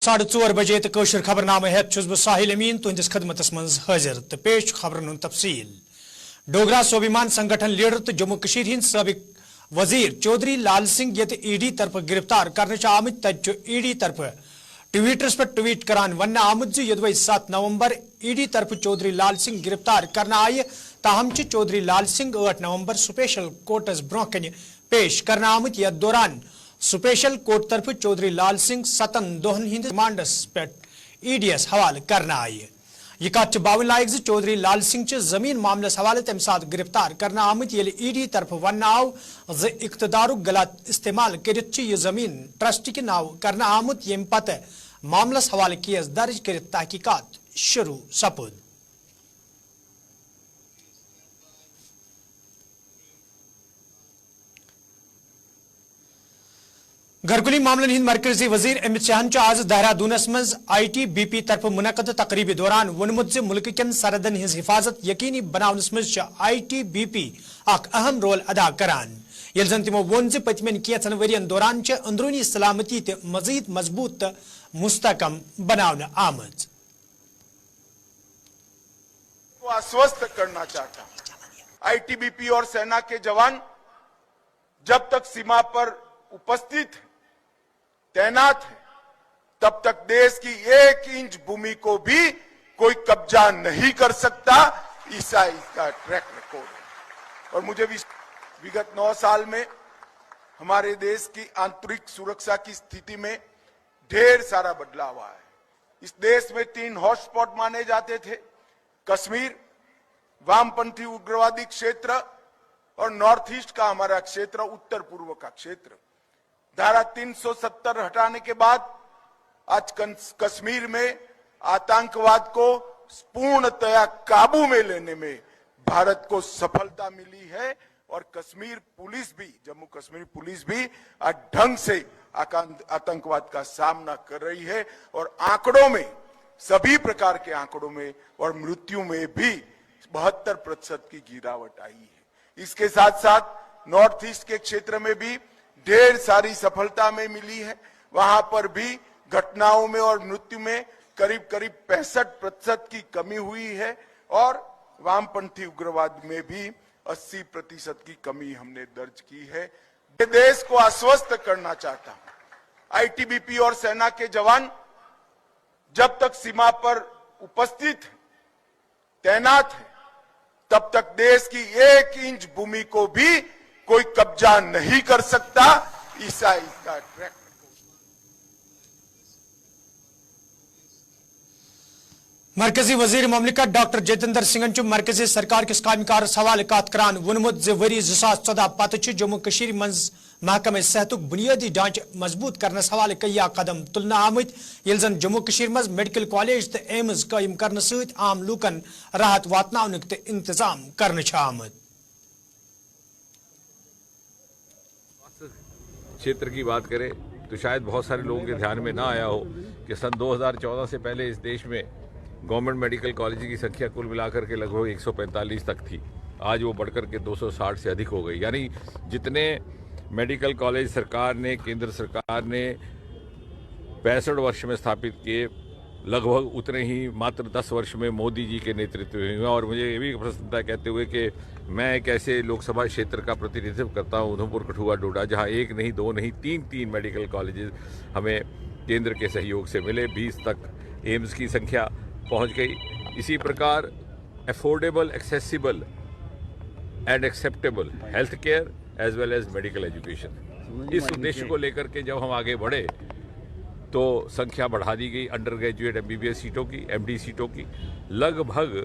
4:30 बजे तो कौशर खबरनामा हेत छुस बह साहिल अमीन तुंदिस खदमतस मज हाजिर तो पेश खबरन हुंद तफसील। डोगरा स्वाभिमान संगठन लीडर तो जम्मू कशीर हिंद साबिक वजीर चौधरी लाल सिंह ये ईडी तरफ गिरफ्तार करने आमत तथ ईडी तरफ ट्विटर्स पर ट्वीट करान वन आमुत यदवै 7 नवंबर ईडी तरफ चौधरी लाल सिंह गिरफ्तार करना आय ताहम चौधरी लाल सिंह 8 नवंबर स्पेशल कोर्टस ब्रोह कन पेश करना आमुत यथ दौरान स्पेशल कोर्ट तरफ चौधरी लाल सिंह 7 दोहन हिंद रिमांडस पे ईडीएस हवाले करना आय यह कत बावन लायक चौधरी लाल सिंह जमीन मामलस हवाले तम साथ गिरफ्तार करना आमुत ये ईडी तरफ वन आव इख्तदारुक गलत इस्तेमाल कर जमीन ट्रस्ट के नाव करना आमुत यम पत मामलस हवाले केस दर्ज कर तहकीकात शुरू सपुद। घरकुली मामलन हिंद मरकजी वजीर अमित शाहन आज देहरादूनस मज ITBP तरफ मुनक़द तकरीब दौरान वोनमुत से मुल्क कन सरहदन हिंज हिफाजत यकीनी बनावनस मज ITBP अख अहम रोल अदा करान यल जन तिमो वोन ज पतमेन केचन वरियन दौरान अंदरूनी सलामती ते मजीद मजबूत मुस्तकम बनावन आमद। को आश्वस्त करना चाहता हूं, ITBP और सेना के जवान जब तक सीमा पर उपस्थित तैनात है तब तक देश की 1 इंच भूमि को भी कोई कब्जा नहीं कर सकता। ऐसा इसका ट्रैक रिकॉर्ड है और मुझे भी विगत 9 साल में हमारे देश की आंतरिक सुरक्षा की स्थिति में ढेर सारा बदलाव आया है। इस देश में 3 हॉटस्पॉट माने जाते थे, कश्मीर, वामपंथी उग्रवादी क्षेत्र और नॉर्थ ईस्ट का हमारा क्षेत्र, उत्तर पूर्व का क्षेत्र। धारा 370 हटाने के बाद आज कश्मीर में आतंकवाद को पूर्णतया काबू में लेने में भारत को सफलता मिली है और कश्मीर पुलिस भी, जम्मू कश्मीर पुलिस भी ढंग से आतंकवाद का सामना कर रही है और आंकड़ों में, सभी प्रकार के आंकड़ों में और मृत्यु में भी 72% की गिरावट आई है। इसके साथ साथ नॉर्थ ईस्ट के क्षेत्र में भी ढेर सारी सफलता में मिली है। वहां पर भी घटनाओं में और मृत्यु में करीब 65% की कमी हुई है और वामपंथी उग्रवाद में भी 80% की कमी हमने दर्ज की है। देश को आश्वस्त करना चाहता हूं, ITBP और सेना के जवान जब तक सीमा पर उपस्थित तैनात है तब तक देश की 1 इंच भूमि को भी कोई कब्जा नहीं कर सकता। ऐसा इसका ट्रैक। मरकजी वजीर ममलिकत डॉक्टर जितेंद्र सिंह मरकजी सरकार किस कामकार सवाल कात करान वोनमुत वरी 2014 पत जम्मू कशीर मज महकमे सेहतुक बुनियादी ढांचे मजबूत करने हवाले कई कदम तुलना आमत यल जन जम्मू कशीर मज मेडिकल कॉलेज तो एम्स कायम करने सहित आम लूकन राहत वातनाउनुक ते इंतजाम करने आमत। क्षेत्र की बात करें तो शायद बहुत सारे लोगों के ध्यान में ना आया हो कि सन 2014 से पहले इस देश में गवर्नमेंट मेडिकल कॉलेज की संख्या कुल मिलाकर के लगभग 145 तक थी। आज वो बढ़कर के 260 से अधिक हो गई। यानी जितने मेडिकल कॉलेज सरकार ने, केंद्र सरकार ने 65 वर्ष में स्थापित किए, लगभग उतने ही मात्र 10 वर्ष में मोदी जी के नेतृत्व में हुए। और मुझे ये भी प्रसन्नता कहते हुए कि मैं एक ऐसे लोकसभा क्षेत्र का प्रतिनिधित्व करता हूँ, उधमपुर, कठुआ, डोडा, जहाँ 1 नहीं, 2 नहीं, 3 मेडिकल कॉलेजेस हमें केंद्र के सहयोग से मिले। 20 तक एम्स की संख्या पहुँच गई। इसी प्रकार affordable, accessible and acceptable health care as well as medical education, इस उद्देश्य को लेकर के जब हम आगे बढ़े तो संख्या बढ़ा दी गई। अंडर ग्रेजुएट MBBS सीटों की, MD सीटों की लगभग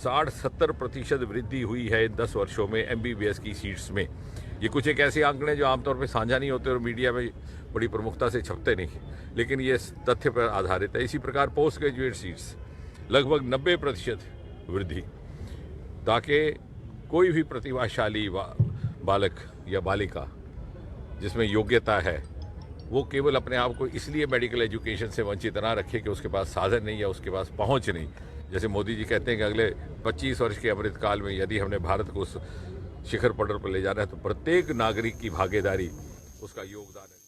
60-70% वृद्धि हुई है इन 10 वर्षों में MBBS की सीट्स में। ये कुछ एक ऐसे आंकड़े जो आमतौर पर साझा नहीं होते और मीडिया में बड़ी प्रमुखता से छपते नहीं, लेकिन ये तथ्य पर आधारित है। इसी प्रकार पोस्ट ग्रेजुएट सीट्स लगभग 90% वृद्धि, ताकि कोई भी प्रतिभाशाली बालक या बालिका जिसमें योग्यता है वो केवल अपने आप को इसलिए मेडिकल एजुकेशन से वंचित ना रखे कि उसके पास साधन नहीं या उसके पास पहुंच नहीं। जैसे मोदी जी कहते हैं कि अगले 25 वर्ष के अमृत काल में यदि हमने भारत को उस शिखर पटल पर ले जाना है तो प्रत्येक नागरिक की भागीदारी, उसका योगदान है।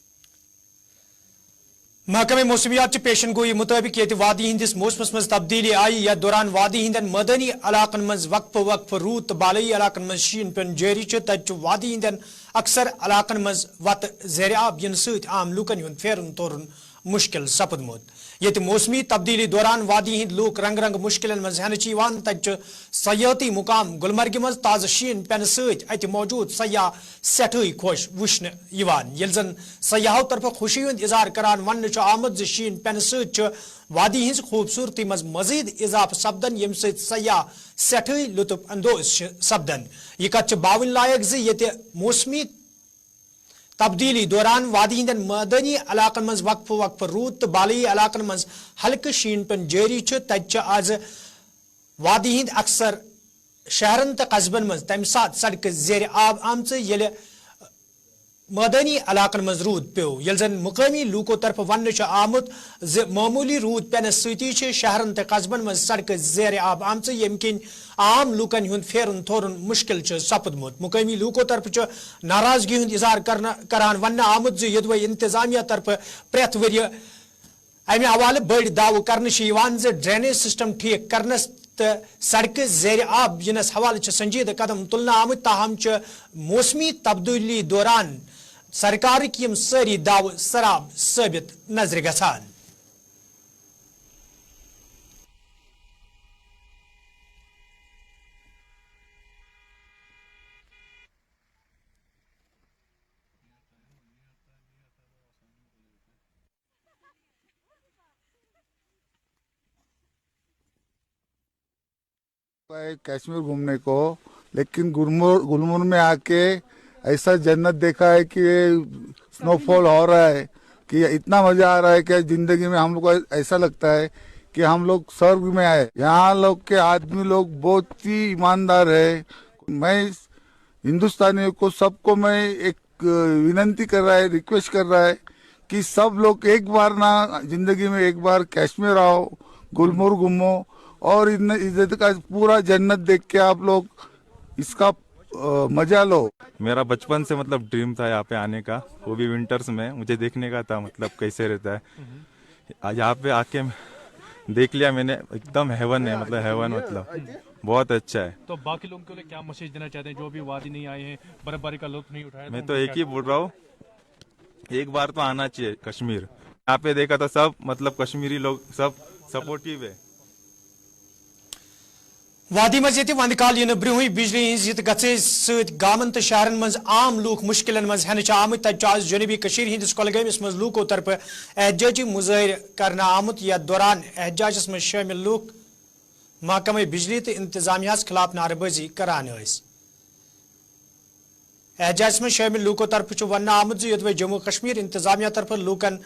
محکمہ موسمیات پیشن گوئی مطابق یہ وادی ہندس موسمس مز تبدیلی آئی یا دوران وادی ہندن مدنی علاقن مز وقفہ روت تو بالائی علاقن مز شین پین جاری تت وادی ہندن اکثر علاقن مز وت زیر آب ین ست عام لوکن ہند پھیرن تورن مشکل سپدمت یہ موسمی تبدیلی دوران وادی ہند لوک رنگ رنگ مشکلن مز ہین تت سیاحتی مقام گلمرگ مز تازہ شین پین ست ات موجود سیاح سٹھائی خوش وچھن یل زن سیاحو طرف خوشی ہند اظہار کران ون آمد شین پین ست وادی ہز خوبصورتی مز مزید اضافہ سپدن یم ست سیاح سٹھائی لطف اندوز سپدن یہ کت باون لائق زی موسمی تبدیلی دوران وادی ہندن مدنی علاقن مز وقفہ روت تو بالائی علاقن مز ہلکہ شین پن جاری تت آز وادی ہند اکثر شہرن تو قصبن مز تمہ سات سڑکہ زیر آب آمچ یل مدنی علاقن مز رود پیو یل زن مقامی لوکو طرف ون آمت معمولی رود پینس ستی شہرن تو قصبن مز سڑکہ زیر آب آمچ یم کن عام لوکن ہند پھیرن تھورن مشکل سپدمت مقامی لوکو طرف ناراضگی ہند اظہار کران ون آمت یدوے انتظامیہ طرف پریت ورِ امہ حوالہ بڑ دعو کرنے ڈرینیج سسٹم ٹھیک کرنس تو سڑکہ زیر آب ینس حوالہ سنجیدہ قدم تلنا آمت تاہم موسمی تبدیلی دوران سرکارک یم ساری دعو سراب ثابت نظر گژھان کشمیر گھومنے کو لیکن گلمرگ میں آ کے ایسا جنت دیکھا ہے کہ سنو فال ہو رہا ہے کہ اتنا مزہ آ رہا ہے کہ زندگی میں ہم لوگ کو ایسا لگتا ہے کہ ہم لوگ سرگ میں آئے. یہاں لوگ کے آدمی لوگ بہت ہی ایماندار ہے. میں ہندوستانیوں کو سب کو میں ایک ونتی کر رہا ہے, ریکویسٹ کر رہا ہے کہ سب لوگ ایک بار نہ زندگی میں ایک بار کشمیر آؤ, گلمرگ گھومو اور عزت کا پورا جنت دیکھ کے آپ لوگ اس کا مزہ لو. میرا بچپن سے مطلب ڈریم تھا یہاں پہ آنے کا, وہ بھی ونٹرز میں مجھے دیکھنے کا تھا مطلب کیسے رہتا ہے. یہاں پہ آ کے دیکھ لیا میں نے, ایک دم ہیون ہے, مطلب ہیون مطلب بہت اچھا ہے. تو باقی لوگوں کے لیے کیا میسج دینا چاہتے ہیں جو بھی وادی نہیں آئے ہیں, برف باری کا لطف نہیں اٹھایا؟ میں تو ایک ہی بول رہا ہوں, ایک بار تو آنا چاہیے کشمیر. یہاں پہ دیکھا تو سب مطلب کشمیری لوگ سب سپورٹیو ہے. وادی مز یہ وند کال ین برہی بجلی ہز گھے ست گامن تو شہرن مز عام لوک مشکلن مز ہینچ آمت. تت آز جنوبی کشیر ہندس کولگامس مز لوکو طرف احتجاجی مظاہر کرنا آمت. یتھ دوران احتجاجس مز شامل لوک محکمہ بجلی تو انتظامیہ خلاف نعرہ بازی کران. احتجاجس مز شامل لوکو طرف ون آمت یوتوے جموں کشمیر انتظامیہ طرف لوکن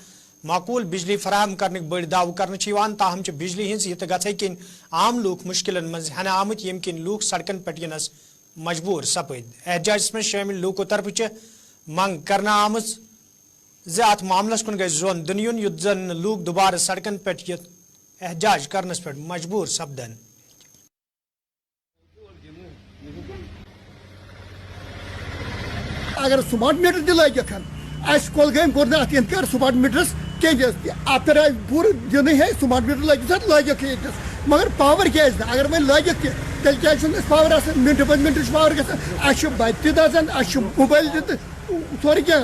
معقول بجلی فراہم کرنے بڑ دعو کرنے تاہم بجلی ہز یہ گھے کن عام لوک مشکلن مز ہینہ آمت یم کن لوک سڑکن پہ ینس مجبور سپد. احتجاجس مز شامل لوکو طرف منگ کرنا آمت ات معاملس کن گژھِ زون دن یُن یُتھ زن لوک دوبارہ سڑکن پہ احتجاج کرنس پہ مجبور سپدن. اگر سمارٹ میٹر تہ لگت اس کولگام کور ات انکار سمارٹ میٹرس چینجز اتر آئی پورے دن ہے سمارٹ میٹر لگت لگت مگر پاور کیاز اگر وی لگت تیل کیا پاور آسان منٹ پہ منٹ پاور گھان بچہ تہ دزان اس موبائل تہ سوری کیا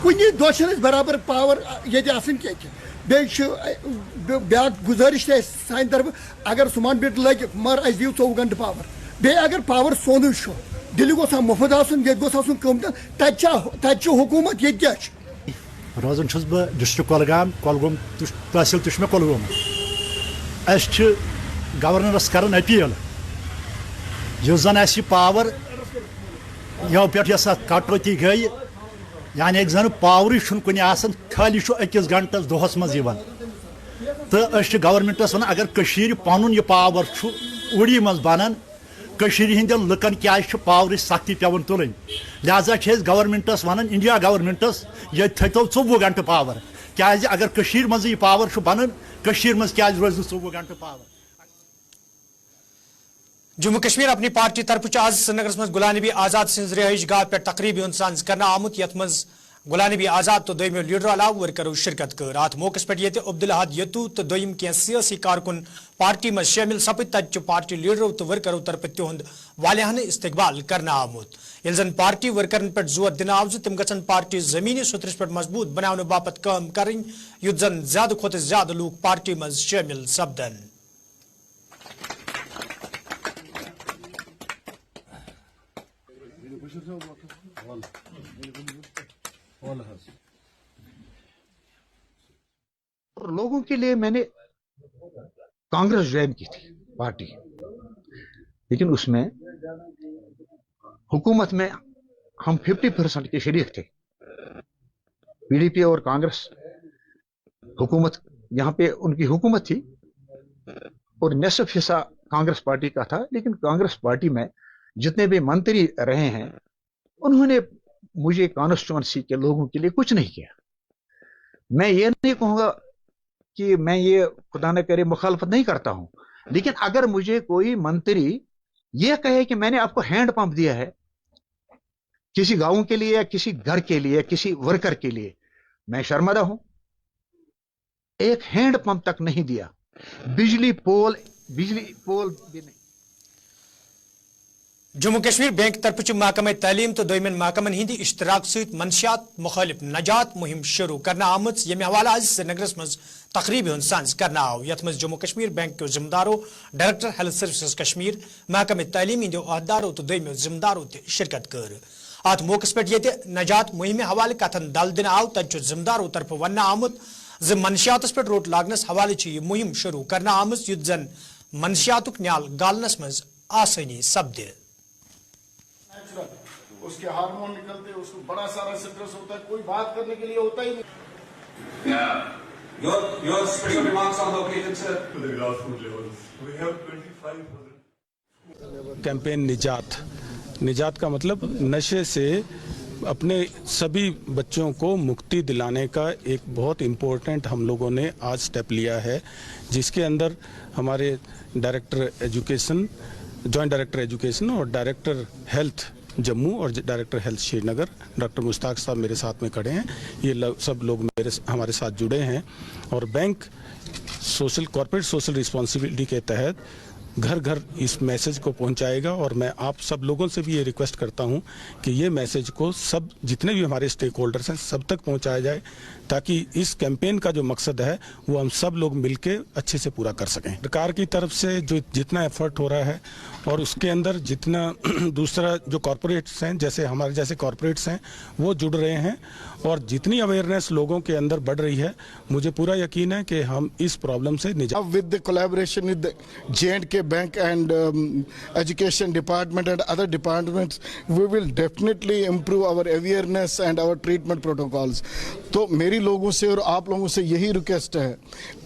کن دہ برابر پاور یہ آسان کی بیاا گزارش تہ سان طرف اگر سمارٹ میٹر لگہ مگر اس دیو 24 گھنٹہ پاور. بی اگر پاور سون دلی گوس مفت آسن یہ گوس آسن قیمت تت حکومت یہ کیا روزان چھس بہ ڈسٹرک کولگام کولگوم تحصیل تہ کولگوم. اس گورنرس کران اپیل یس زن اس پاور یو پہ یس کٹوتی گئی یعنی ایک زن پاورے کن آسان خالی اکس گھنٹس دہس مز تو گورنمنٹس ون اگر پن یہ پاور اوڑی مز بنان ہند لکن کیا پاور سختی پیون تلن لہذا گورنمنٹس ونان انڈیا گورنمنٹس یہ تھو 24 گھنٹہ پاور کیا اگر مز یہ پاور بنان مز کیا روز 24 گھنٹہ پاور. جموں کشمیر اپنی پارٹی طرف آز سری نگر مز غلام نبی آزاد سن رہائش گاہ پہ تقریبی ہند سانز کرنا آمت یت مز غلام نبی آزاد تو دویمو لیڈر علاوہ ورکرو شرکت کر ات موقع پہ یہ عبدالحد یتو تو دویم کی سیاسی کارکن پارٹی میں شامل سپد تت پارٹی لیڈرو تو ورکرو طرف تہد والیاہانہ استقبال کرنا آمت یل زن پارٹی ورکرن پہ زور دن آو تم گھن پارٹی زمینی سترس پہ مضبوط بنانے باپت کام کریں یت زن زیادہ کھت زیادہ لوگ پارٹی میں شامل سپدن لوگوں کے لیے میں نے کانگریس جوائن کی تھی پارٹی، لیکن اس میں حکومت میں ہم 50% کے شریک تھے. پی ڈی پی اور کانگریس حکومت، یہاں پہ ان کی حکومت تھی اور نصف حصہ کانگریس پارٹی کا تھا. لیکن کانگریس پارٹی میں جتنے بھی منتری رہے ہیں انہوں نے مجھے کانسٹیچوئنسی کے لوگوں کے لیے کچھ نہیں کیا. میں یہ نہیں کہوں گا کہ میں یہ خدا نہ کرے مخالفت نہیں کرتا ہوں، لیکن اگر مجھے کوئی منتری یہ کہے کہ میں نے آپ کو ہینڈ پمپ دیا ہے کسی گاؤں کے لیے یا کسی گھر کے لیے کسی ورکر کے لیے، میں شرمندہ ہوں. ایک ہینڈ پمپ تک نہیں دیا، بجلی پول بھی نہیں. جموں کشمیر بینک طرف محکمہ تعلیم تو دویمن محکمن ہندی اشتراک ست منشیات مخالف نجات مہم شروع کرنا آمت یمہ حوالہ آج سری نگرس مز تقریب ہند سانز کرنا آو یت مز جموں کشمیر بینک کے ذمہ دارو ڈائریکٹر ہیلتھ سروسز کشمیر محکمہ تعلیم ہندو عہدیدارو تو دویمو ذمہ دارو تہ شرکت کر. ات موقع پہ یہ نجات مہم حوالہ کتن دل دن آو تت ذمہ دارو طرف ونہ آمت ز منشیات پہ روٹ لاگنس حوالہ یہ مہم شروع کرنا آمت یت زن منشیات نیال گالنس مز آسانی سپدے. اس کے ہارمون نکلتے، اس کو بڑا سارا سٹریس ہوتا ہے، کوئی بات کرنے کے لیے ہوتا ہی نہیں. Your special remarks on the occasion, sir. To the grassroots level. We have 25%. Campaign نجات کا مطلب نشے سے اپنے سبھی بچوں کو مکتی دلانے کا ایک بہت امپورٹنٹ ہم لوگوں نے آج سٹیپ لیا ہے، جس کے اندر ہمارے director education, joint director education اور ڈائریکٹر ہیلتھ جموں اور ڈائریکٹر ہیلتھ شری نگر ڈاکٹر مشتاق صاحب میرے ساتھ میں کھڑے ہیں. یہ سب لوگ ہمارے ساتھ جڑے ہیں اور بینک کارپوریٹ سوشل رسپانسبلٹی کے تحت گھر گھر اس میسج کو پہنچائے گا. اور میں آپ سب لوگوں سے بھی یہ ریکویسٹ کرتا ہوں کہ یہ میسج کو سب جتنے بھی ہمارے اسٹیک ہولڈرز ہیں سب تک پہنچایا جائے، تاکہ اس کیمپین کا جو مقصد ہے وہ ہم سب لوگ مل کے اچھے سے پورا کر سکیں. سرکار کی طرف سے جو جتنا ایفرٹ ہو رہا ہے اور اس کے اندر جتنا دوسرا جو کارپوریٹس ہیں جیسے ہمارے جیسے کارپوریٹس ہیں وہ جڑ رہے ہیں اور جتنی اویئرنیس لوگوں کے اندر بڑھ رہی ہے، مجھے پورا یقین ہے کہ ہم اس پرابلم سے نجات. With the collaboration with the J&K Bank and Education Department and other departments, we will definitely improve our awareness and our treatment protocols. تو میری لوگوں سے اور آپ لوگوں سے یہی ریکویسٹ ہے،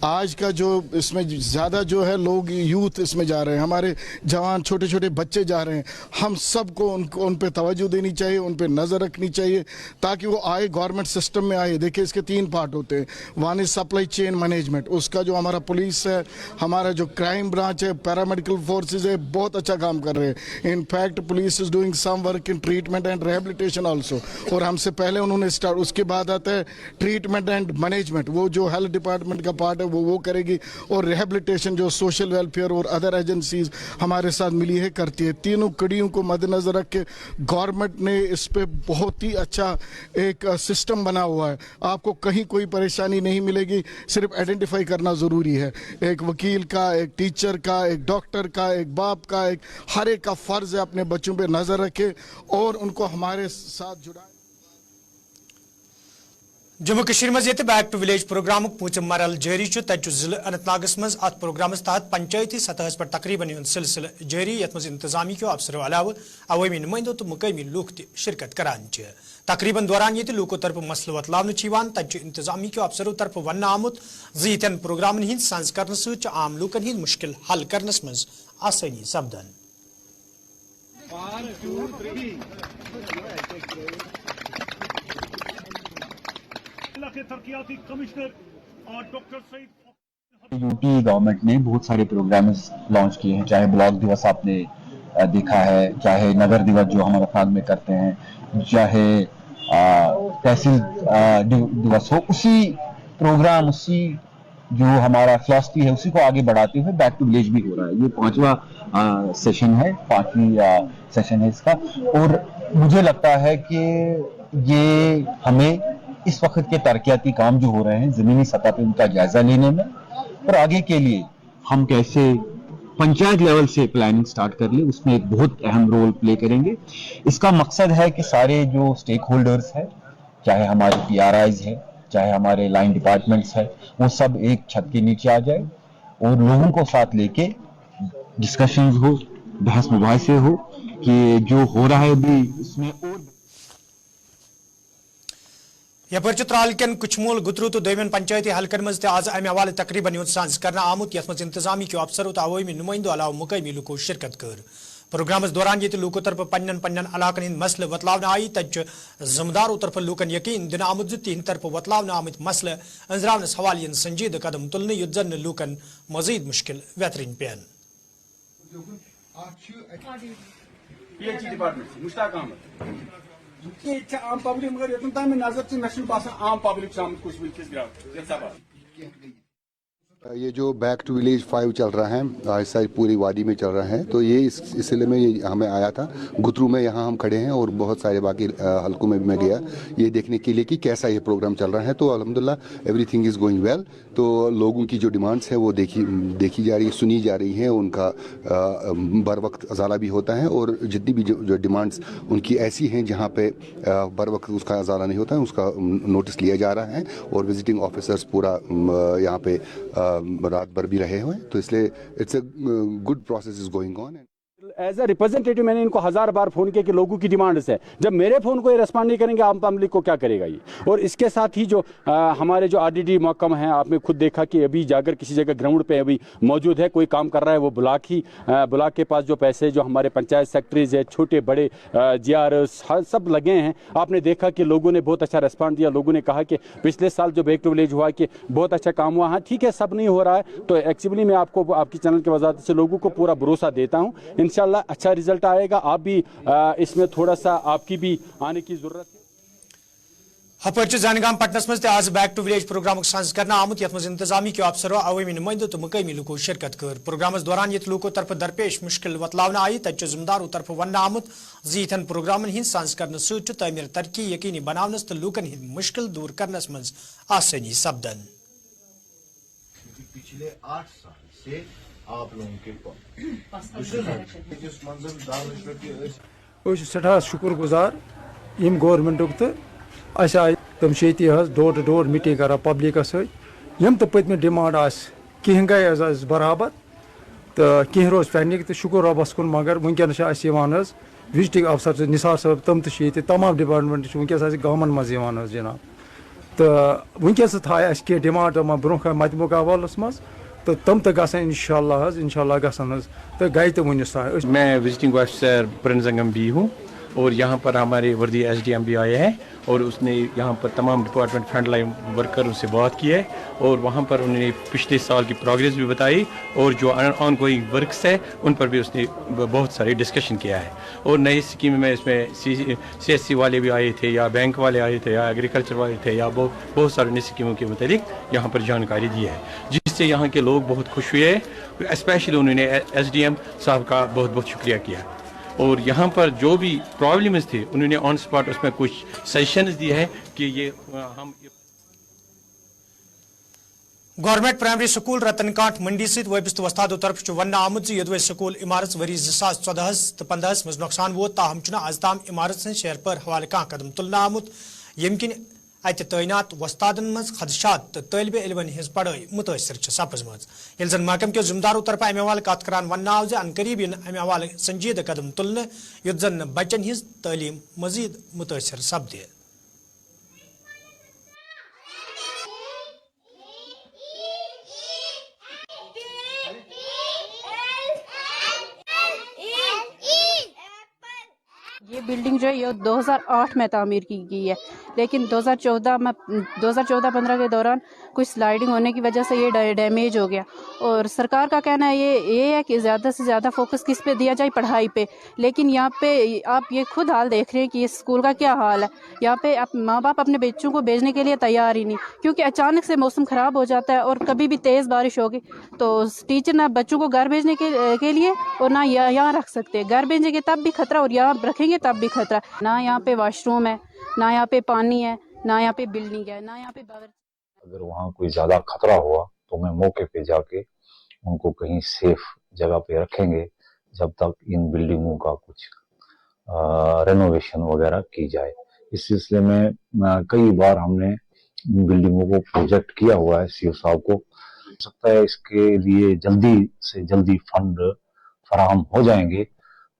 آج کا جو اس میں زیادہ جو ہے لوگ یوتھ اس میں جا رہے ہیں، ہمارے جوان چھوٹے چھوٹے بچے جا رہے ہیں، ہم سب کو ان پہ توجہ دینی چاہیے، ان پہ نظر رکھنی چاہیے تاکہ وہ آئے گورنمنٹ سسٹم میں آئے. دیکھیں اس کے 3 پارٹ ہوتے ہیں. One is supply chain management, اس کا جو ہمارا پولیس ہے، ہمارا جو کرائم برانچ ہے، پیرامیڈیکل فورسز ہے، بہت اچھا کام کر رہے ہیں. In fact police is doing some work in treatment and rehabilitation also, اور ہم سے پہلے انہوں نے اسٹارٹ. اس کے بعد آتا ہے ٹریٹمنٹ اینڈ مینجمنٹ، وہ جو ہیلتھ ڈپارٹمنٹ کا پارٹ ہے وہ کرے گی، اور ریہیبلیٹیشن جو سوشل ویلفیئر اور ادر ایجنسیز ہمارے ساتھ ملی ہے کرتی ہے. تینوں کڑیوں کو مد نظر رکھ کے گورنمنٹ نے اس پہ بہت ہی اچھا ایک سسٹم بنا ہوا ہے. آپ کو کہیں کوئی پریشانی نہیں ملے گی، صرف آئیڈینٹیفائی کرنا ضروری ہے. ایک وکیل کا، ایک ٹیچر کا، ایک ڈاکٹر کا، ایک باپ کا، ایک ہر ایک کا فرض ہے اپنے بچوں پہ نظر رکھے اور ان کو ہمارے ساتھ جڑائیں. جموں کشمیر مز یہ بیک ٹو ولیج پروگرام پوچم مرحل جاری تت ضلع اننت ناگس مز ات پروگرامس تحت پنچایتی سطح پر تقریباً سلسلہ جاری یت مز انتظامی کے افسروں علاوہ عوامی نمائندوں تو مقامی لوگ تہ شرکت کران. تقریباً دوران یہ لوکو طرف مسلہ وتلاؤن تت انتظامی کے افسروں طرف ون آمت زن پروگرامن ہند سانز کرنے ست عام لوکن ہند مشکل حل کرنس مز آسانی سپدان. یو پی گورنمنٹ نے بہت سارے پروگرامز لانچ کیے ہیں، چاہے بلاک دیوس آپ نے دیکھا ہے، چاہے نگر دیوس جو ہم افراد میں کرتے ہیں، چاہے तहसील दिवस हो, उसी प्रोग्राम, उसी जो हमारा फिलॉसफी है उसी को आगे बढ़ाते हुए बैक टू विलेज भी हो रहा है। ये 5वां सेशन है, 5वीं सेशन है इसका, और मुझे लगता है कि ये हमें इस वक्त के तरक्याती काम जो हो रहे हैं जमीनी सतह पे उनका जायजा लेने में, और आगे के लिए हम कैसे पंचायत लेवल से प्लानिंग स्टार्ट कर ले, उसमें एक बहुत अहम रोल प्ले करेंगे। इसका मकसद है कि सारे जो स्टेक होल्डर्स है, चाहे हमारे PRIs है, चाहे हमारे लाइन डिपार्टमेंट्स है, वो सब एक छत के नीचे आ जाए और लोगों को साथ लेके डिस्कशंस हो, बहस मुबाहिसे हो कि जो हो रहा है अभी इसमें और यपर त्राल कन कुचमूल गुतरू तो दोयमन पंचायती हलकन मज आज अमे हवाले तकरीबन सांस करना आमुत यथ मज इंतजामी के अफसर तो अवामी नुमाइंदो अलाव मुकमी लुको शिरकत कर। प्रोग्रामस दौरान ये लूको तरफ पन्न पन्न इलाकन हिंद मसल वतलावन आई तज जमदारों तरफ लूकन यकीन दिन आमुद तिहन तरफ वतलावन आमित मसल अंजरावनस हवालियन संजीद कदम तुलन युद्धन लूकन मजीद मुश्किल बेहतरीन पैन। PhD डिपार्टमेंट मुश्ताक अहमद ये आम पब्लिक मगर ये तुम नजर से नशल पास आम पब्लिक शामिल कुछ भी किस ग्राउंड ये जो बैक टू विलेज 5 चल रहा है, ऐसा पूरी वादी में चल रहा है, तो ये इस सिलसिले में ये हमें आया था गुतरू में। यहाँ हम खड़े हैं और बहुत सारे बाकी हलकों में भी मैं गया ये देखने के लिए कि कैसा ये प्रोग्राम चल रहा है। तो अल्हम्दुलिल्लाह एवरीथिंग इज़ गोइंग वेल। तो लोगों की जो डिमांड्स है वो देखी जा रही है, सुनी जा रही है, उनका बर वक्त अजाला भी होता है, और जितनी भी जो डिमांड्स उनकी ऐसी हैं जहाँ पे बर वक्त उसका अजाला नहीं होता है उसका नोटिस लिया जा रहा है, और विजिटिंग ऑफिसर्स पूरा यहाँ पे रात भर भी रहे हुए, तो इसलिए it's a good process is going on. As a representative मैंने इनको 1000 बार फोन किया कि लोगों की डिमांड्स है, जब मेरे फोन को ये रेस्पॉन्ड नहीं करेंगे आम पब्लिक को क्या करेगा ये। और इसके साथ ही जो हमारे जो RDD महकम हैं, आपने खुद देखा कि अभी जाकर किसी जगह ग्राउंड पे अभी मौजूद है, कोई काम कर रहा है, वो ब्लॉक के पास जो पैसे जो हमारे पंचायत सेक्रेटरीज है, छोटे बड़े GR सब लगे हैं। आपने देखा कि लोगों ने बहुत अच्छा रेस्पॉन्ड दिया, लोगों ने कहा कि पिछले साल जो बैक टू विलेज हुआ कि बहुत अच्छा काम हुआ। हाँ ठीक है, सब नहीं हो रहा है, तो एक्चुअली मैं आपको आपकी चैनल की वजाहत से लोगों को पूरा भरोसा देता हूँ, इंशाल्लाह अच्छा रिजल्ट आएगा। आप भी इसमें थोड़ा सा आपकी भी आने की जरूरत है। हपर जानगाम पटनस मज आज बैक टू विलेज प्रोग्राम सांस करना आमुत यथ मज इंतजामी के अफसरों अवामी नुमाइंदों तो मुकमी लुको शिरकत कर। प्रोग्रामस दौरान ये लूको तरफ दरपेश मुश्किल वतलावन आई तज जिम्मेदारों तरफ वन आमुत जीथन प्रोग्रामन हिंद सांस करने सूच तमीर तरक्की यकीनी बनावनस तो लूकन हिंद मुश्किल दूर करनस मज आसानी सपदन। पिछले 8 साल से आप लोगों के सठा शुक्र गुजार यम गवर्नमेंट तो अस आए तम डोर टू डोर मीटिंग कर पब्लिक सम तो पत्म डिमांड कहें गए बराबर तो कह रोज पेंडिंग, तो शुक्र रबस कुन। मगर वनकस विजिटिंग अफसर निसार साहब तम तो तमाम डिपार्टमेंट वनकस गामन मज जनाब, तो वनकस थाय कह डिमांड ब्रोह मत मुकाबलस मज, तो तम तो गसन इंशाल्लाह गसन तो गई तो वनस। मैं विजिटिंग ऑफिसर प्रिंसंगम भी हूँ, और यहाँ पर हमारे वर्दी SDM भी आए हैं, और उसने यहाँ पर तमाम डिपार्टमेंट फ्रंट लाइन वर्करों से बात की है, और वहाँ पर उन्होंने पिछले साल की प्रोग्रेस भी बताई, और जो ऑन गोइंग वर्क्स है उन पर भी उसने बहुत सारी डिस्कशन किया है। और नई स्कीम में इसमें CSC वाले भी आए थे, या बैंक वाले आए थे, या एग्रीकल्चर वाले थे, या बहुत सारी नई स्कीमों के मुतालिक यहाँ पर जानकारी दी है, जिससे यहाँ के लोग बहुत खुश हुए। स्पेशली उन्होंने SDM साहब का बहुत बहुत शुक्रिया किया, और यहाँ पर जो भी प्रॉब्लम्स थे उन्होंने ऑन स्पॉट उसमें कुछ सजेशंस दिए हैं कि ये हम गवर्नमेंट प्राइमरी स्कूल रतनकांठ मंडी सहित वबिस्त वस्तादों तरफ वन आमुद यदवे स्कूल इमारत वरी 2014 तो 15 मज नुकसान वो, ताहम आज ताम इमारत से शहर पर हवाले कह कदम तुलना आमुत यम किन अत तैनात वस्तादन मज खदशात तो तलब इलमन हज पढ़ाई मुतासर सपजमज। ये जन महकम के जिम्मेदारों तरफ अमे हवाले कत करान वन आव जे अनकरीब अमे हवाले संजीद कदम तुलने युत जन बच्चन हज तालीम मजीद मुतासर सपदे। ये बिल्डिंग जो है ये 2008 में तामीर की गई है। लेकिन 2014-15 के दौरान कुछ स्लाइडिंग होने की वजह से ये डैमेज हो गया। और सरकार का कहना है ये है कि ज़्यादा से ज़्यादा फोकस किस पे दिया जाए, पढ़ाई पे। लेकिन यहाँ पे आप ये खुद हाल देख रहे हैं कि इस स्कूल का क्या हाल है। यहाँ पे माँ बाप अपने बच्चों को भेजने के लिए तैयार ही नहीं, क्योंकि अचानक से मौसम ख़राब हो जाता है और कभी भी तेज़ बारिश होगी तो टीचर ना बच्चों को घर भेजने के लिए और ना यहाँ रख सकते। घर भेजेंगे तब भी खतरा और यहाँ रखेंगे तब भी खतरा। ना यहाँ पे वॉशरूम है, ना यहाँ पे पानी है, ना यहाँ पे बिल्डिंग है, ना यहाँ पे अगर वहाँ कोई ज्यादा खतरा हुआ तो मैं मौके पे जाके उनको कहीं सेफ जगह पे रखेंगे जब तक इन बिल्डिंगों का कुछ रेनोवेशन वगैरह की जाए। इस सिलसिले में कई बार हमने इन बिल्डिंगों को प्रोजेक्ट किया हुआ है सीओ साहब को। हो सकता है इसके लिए जल्दी से जल्दी फंड फराहम हो जाएंगे।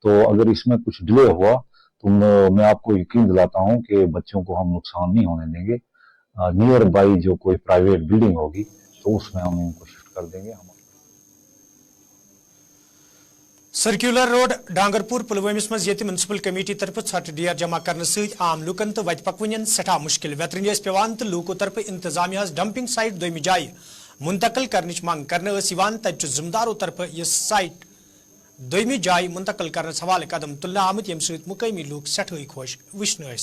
तो अगर इसमें कुछ डिले हुआ तो मैं आपको यकीन दिलाता हूं कि बच्चों को हम नुकसान नहीं होने देंगे। नियर बाई जो कोई प्राइवेट बिल्डिंग होगी तो उसमें हम इनको शिफ्ट कर देंगे। सर्कुलर रोड डांगरपुर पुलवामिस मज ये म्युनिसिपल कमेटी तरफ छठ डीआर जमा करने सहित आम लुकन तो वत पकवन सठा मुश्किल वेतरन पेवान तो लूको तरफ इंतजामिया डंपिंग साइट दोयमि जाय मुंतकल करने मांग करने तत जिम्मेदारों तरफ यह साइट दोयमि जाय मुंतकल करने हवाले कदम तुलना आमत यम सहित मुकामी लूक सठई खुश वुचन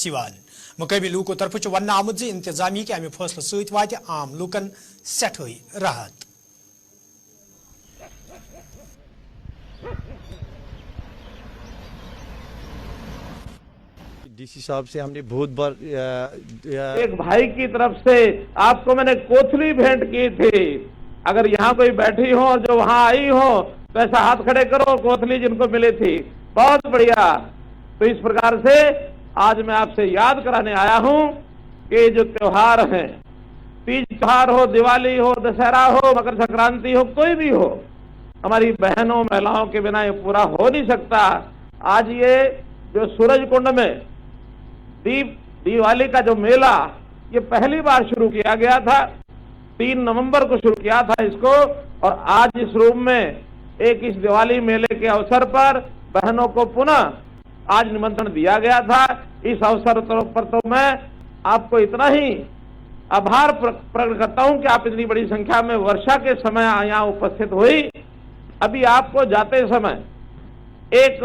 मुकामी लूको तरफ वन आमत जे इंतजामिया के अमे फैसले सहित वात आम लूकन सठई राहत। डीसी साहब से हमने बहुत बार एक भाई की तरफ से आपको मैंने कोथली भेंट की थी। अगर यहाँ कोई बैठी हो और जो वहां आई हो तो ऐसा हाथ खड़े करो, कोथली जिनको मिली थी। बहुत बढ़िया। तो इस प्रकार से आज मैं आपसे याद कराने आया हूं कि जो त्योहार हैं, तीज त्योहार हो, दिवाली हो, दशहरा हो, मकर संक्रांति हो, कोई भी हो, हमारी बहनों महिलाओं के बिना ये पूरा हो नहीं सकता। आज ये जो सूरज कुंड में दिवाली का जो मेला ये पहली बार शुरू किया गया था, 3 नवंबर को शुरू किया था इसको। और आज इस रूम में एक इस दिवाली मेले के अवसर पर बहनों को पुनः आज निमंत्रण दिया गया था। इस अवसर पर तो मैं आपको इतना ही आभार प्रकट करता हूं कि आप इतनी बड़ी संख्या में वर्षा के समय यहाँ उपस्थित हुई। अभी आपको जाते समय एक,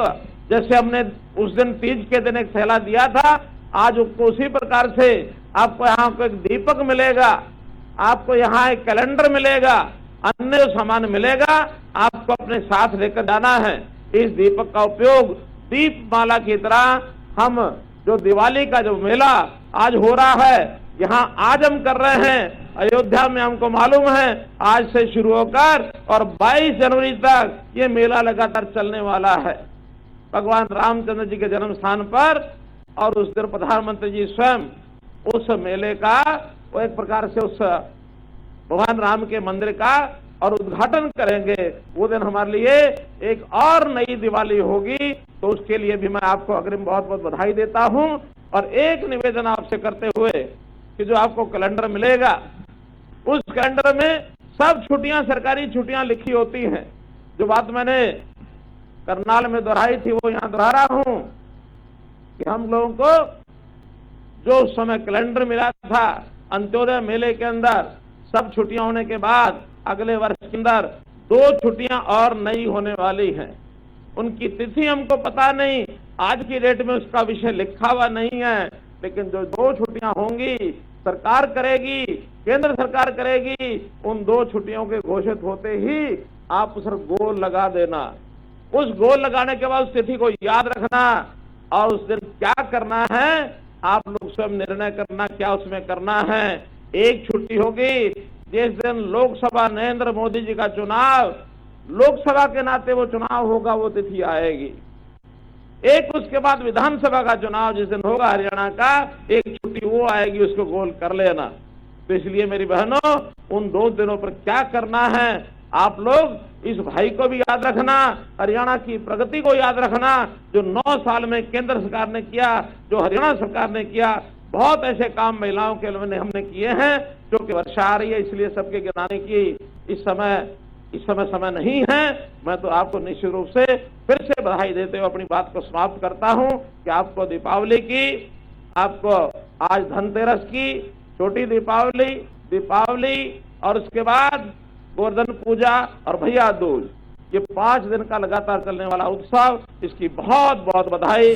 जैसे हमने उस दिन तीज के दिन एक थैला दिया था, आज उसी प्रकार से आपको यहाँ को एक दीपक मिलेगा, आपको यहाँ एक कैलेंडर मिलेगा, अन्य सामान मिलेगा, आपको अपने साथ लेकर जाना है। इस दीपक का उपयोग दीप माला की तरह हम जो दिवाली का जो मेला आज हो रहा है, यहाँ आज हम कर रहे हैं। अयोध्या में हमको मालूम है आज से शुरू होकर और 22 जनवरी तक ये मेला लगातार चलने वाला है भगवान रामचंद्र जी के जन्म स्थान पर। और उस दिन प्रधानमंत्री जी स्वयं उस मेले का, वो एक प्रकार से उस भगवान राम के मंदिर का और उद्घाटन करेंगे। वो दिन हमारे लिए एक और नई दिवाली होगी। तो उसके लिए भी मैं आपको अग्रिम बहुत बहुत बधाई देता हूं। और एक निवेदन आपसे करते हुए कि जो आपको कैलेंडर मिलेगा, उस कैलेंडर में सब छुट्टियां, सरकारी छुट्टियां लिखी होती हैं। जो बात मैंने करनाल में दोहराई थी वो यहां दोहरा रहा हूं कि हम लोगों को जो उस समय कैलेंडर मिला था, अंत्योदय मेले के अंदर सब छुट्टियां होने के बाद अगले वर्ष के अंदर 2 छुट्टियां और नई होने वाली हैं। उनकी तिथि हमको पता नहीं, आज की डेट में उसका विषय लिखा हुआ नहीं है, लेकिन जो 2 छुट्टियां होंगी सरकार करेगी, केंद्र सरकार करेगी। उन 2 छुट्टियों के घोषित होते ही आप उस पर गोल लगा देना। उस गोल लगाने के बाद उस तिथि को याद रखना और उस दिन क्या करना है आप लोग स्वयं निर्णय करना, क्या उसमें करना है। एक छुट्टी होगी जिस दिन लोकसभा नरेंद्र मोदी जी का चुनाव, लोकसभा के नाते वो चुनाव होगा, वो तिथि आएगी। एक उसके बाद विधानसभा का चुनाव जिस दिन होगा हरियाणा का, एक छुट्टी वो आएगी, उसको गोल कर लेना। तो इसलिए मेरी बहनों, उन 2 दिनों पर क्या करना है आप लोग इस भाई को भी याद रखना, हरियाणा की प्रगति को याद रखना। जो 9 साल में केंद्र सरकार ने किया, जो हरियाणा सरकार ने किया, बहुत ऐसे काम महिलाओं के लिए हमने किए हैं। जो कि वर्षा आ रही है इसलिए सबके गिनाने की इस समय नहीं है। मैं तो आपको निश्चित रूप से फिर से बधाई देते हुए अपनी बात को समाप्त करता हूं कि आपको दीपावली की, आपको आज धनतेरस की, छोटी दीपावली, दीपावली और उसके बाद गोवर्धन पूजा और भैया दूज, ये 5 दिन का लगातार चलने वाला उत्सव, इसकी बहुत बहुत बधाई।